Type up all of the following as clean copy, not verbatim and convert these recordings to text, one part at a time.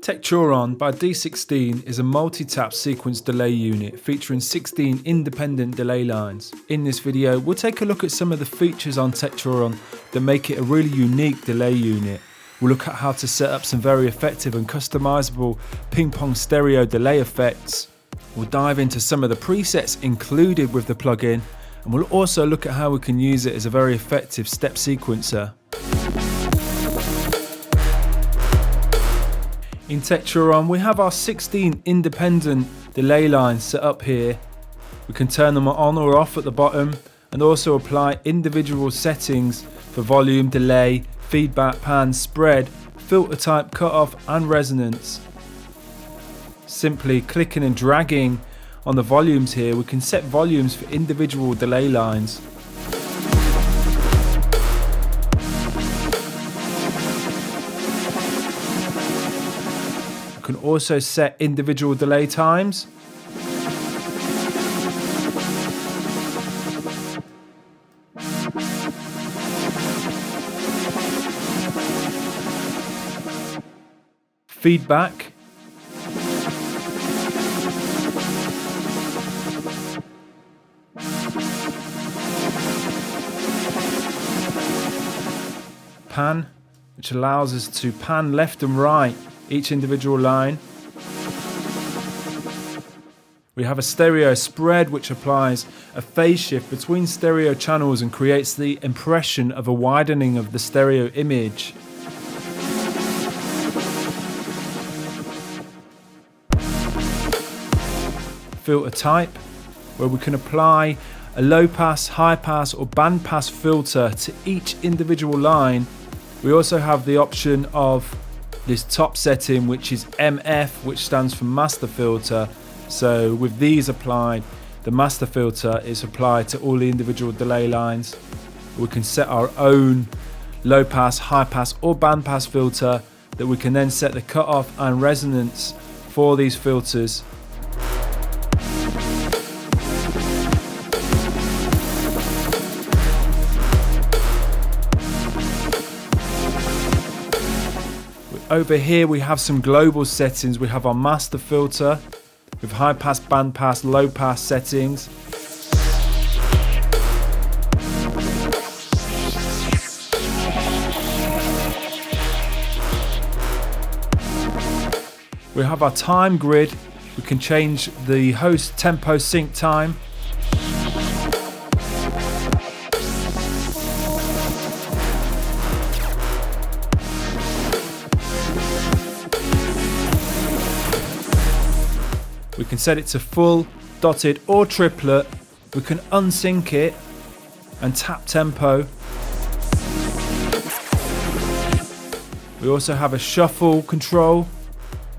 Tekuron by D16 is a multi-tap sequence delay unit featuring 16 independent delay lines. In this video, we'll take a look at some of the features on Tekuron that make it a really unique delay unit. We'll look at how to set up some very effective and customizable ping-pong stereo delay effects. We'll dive into some of the presets included with the plugin, and we'll also look at how we can use it as a very effective step sequencer. In Tekuron, we have our 16 independent delay lines set up here. We can turn them on or off at the bottom and also apply individual settings for volume, delay, feedback, pan, spread, filter type, cutoff and resonance. Simply clicking and dragging on the volumes here, we can set volumes for individual delay lines. We can also set individual delay times. Feedback. Pan, which allows us to pan left and right each individual line. We have a stereo spread, which applies a phase shift between stereo channels and creates the impression of a widening of the stereo image. Filter type, where we can apply a low pass, high pass or band pass filter to each individual line. We also have the option of this top setting, which is MF, which stands for master filter. So with these applied, the master filter is applied to all the individual delay lines. We can set our own low pass, high pass or band pass filter that we can then set the cutoff and resonance for these filters. Over here we have some global settings. We have our master filter with high pass, band pass, low pass settings. We have our time grid. We can change the host tempo sync time. We can set it to full, dotted or triplet. We can unsync it and tap tempo. We also have a shuffle control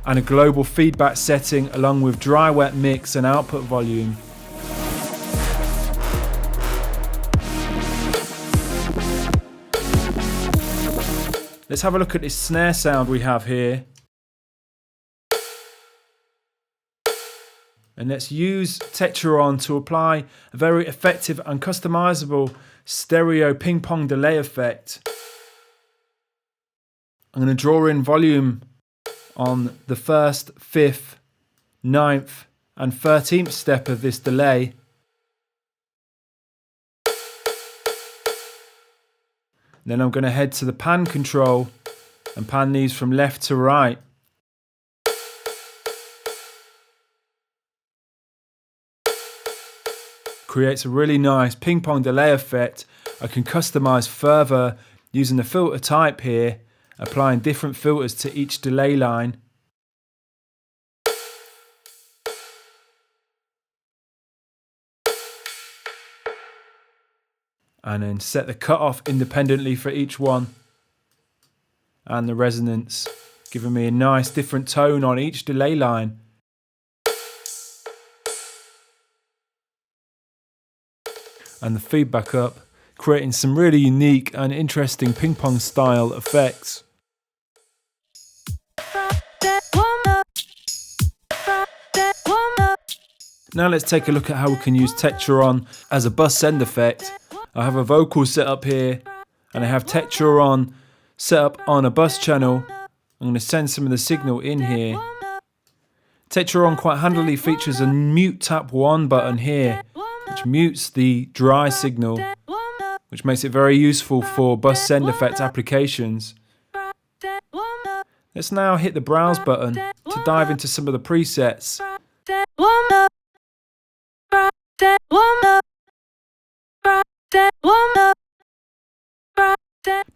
and a global feedback setting along with dry wet mix and output volume. Let's have a look at this snare sound we have here. And let's use Tekuron to apply a very effective and customizable stereo ping pong delay effect. I'm going to draw in volume on the 1st, 5th, 9th and 13th step of this delay. Then I'm going to head to the pan control and pan these from left to right. Creates a really nice ping pong delay effect. I can customize further using the filter type here, applying different filters to each delay line. And then set the cutoff independently for each one. And the resonance, giving me a nice different tone on each delay line. And the feedback up, creating some really unique and interesting ping pong style effects. Now let's take a look at how we can use Tekuron as a bus send effect. I have a vocal set up here and I have Tekuron set up on a bus channel I'm going to send some of the signal in here. Tekuron quite handily features a mute tap 1 button here, which mutes the dry signal, which makes it very useful for bus send effect applications. Let's now hit the browse button to dive into some of the presets.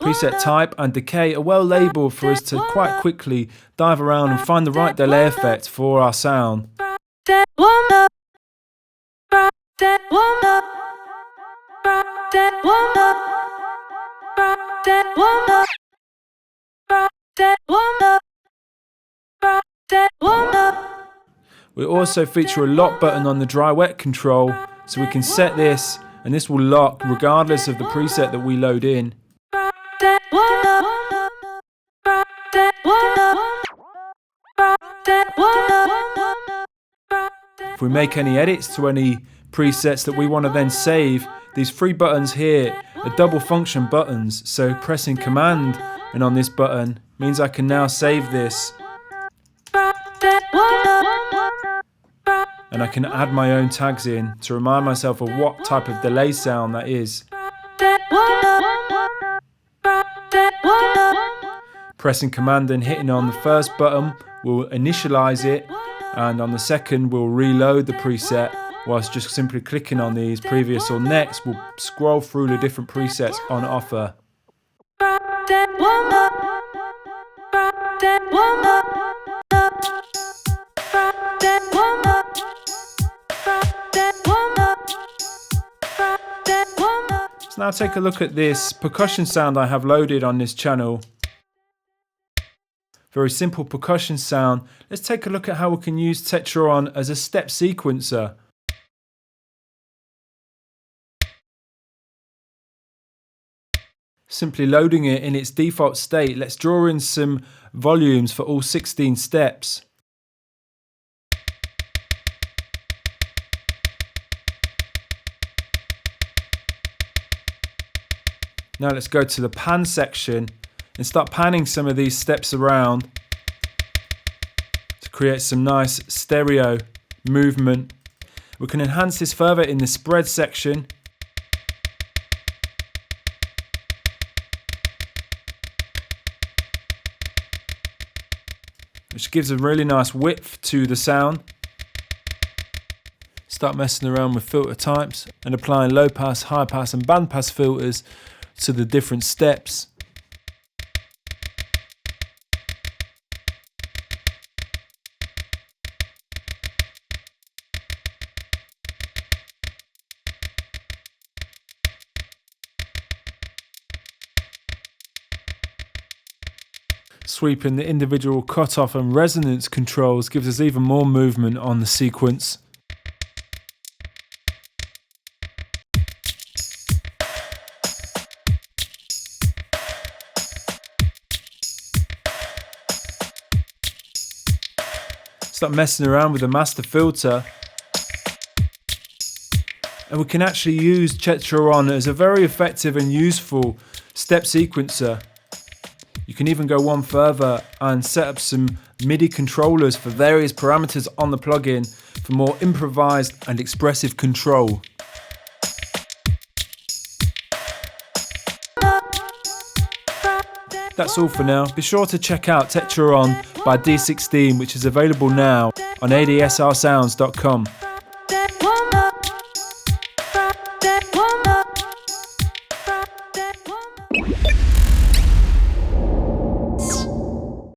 Preset type and decay are well labelled for us to quite quickly dive around and find the right delay effect for our sound. We also feature a lock button on the dry wet control, so we can set this and this will lock regardless of the preset that we load in. If we make any edits to any presets that we want to then save, these 3 buttons here are double function buttons, so pressing Command and on this button means I can now save this. And I can add my own tags in to remind myself of what type of delay sound that is. Pressing Command and hitting on the first button will initialize it, and on the second we'll reload the preset, whilst just simply clicking on these previous or next will scroll through the different presets on offer. Let's now take a look at this percussion sound I have loaded on this channel. Very simple percussion sound. Let's take a look at how we can use Tekuron as a step sequencer. Simply loading it in its default state, let's draw in some volumes for all 16 steps. Now let's go to the pan section and start panning some of these steps around to create some nice stereo movement. We can enhance this further in the spread section. Which gives a really nice width to the sound. Start messing around with filter types and applying low pass, high pass and band pass filters to the different steps. Sweeping the individual cutoff and resonance controls gives us even more movement on the sequence. Start messing around with the master filter, and we can actually use Tekuron as a very effective and useful step sequencer. You can even go one further and set up some MIDI controllers for various parameters on the plugin for more improvised and expressive control. That's all for now. Be sure to check out Tekuron by D16, which is available now on adsrsounds.com.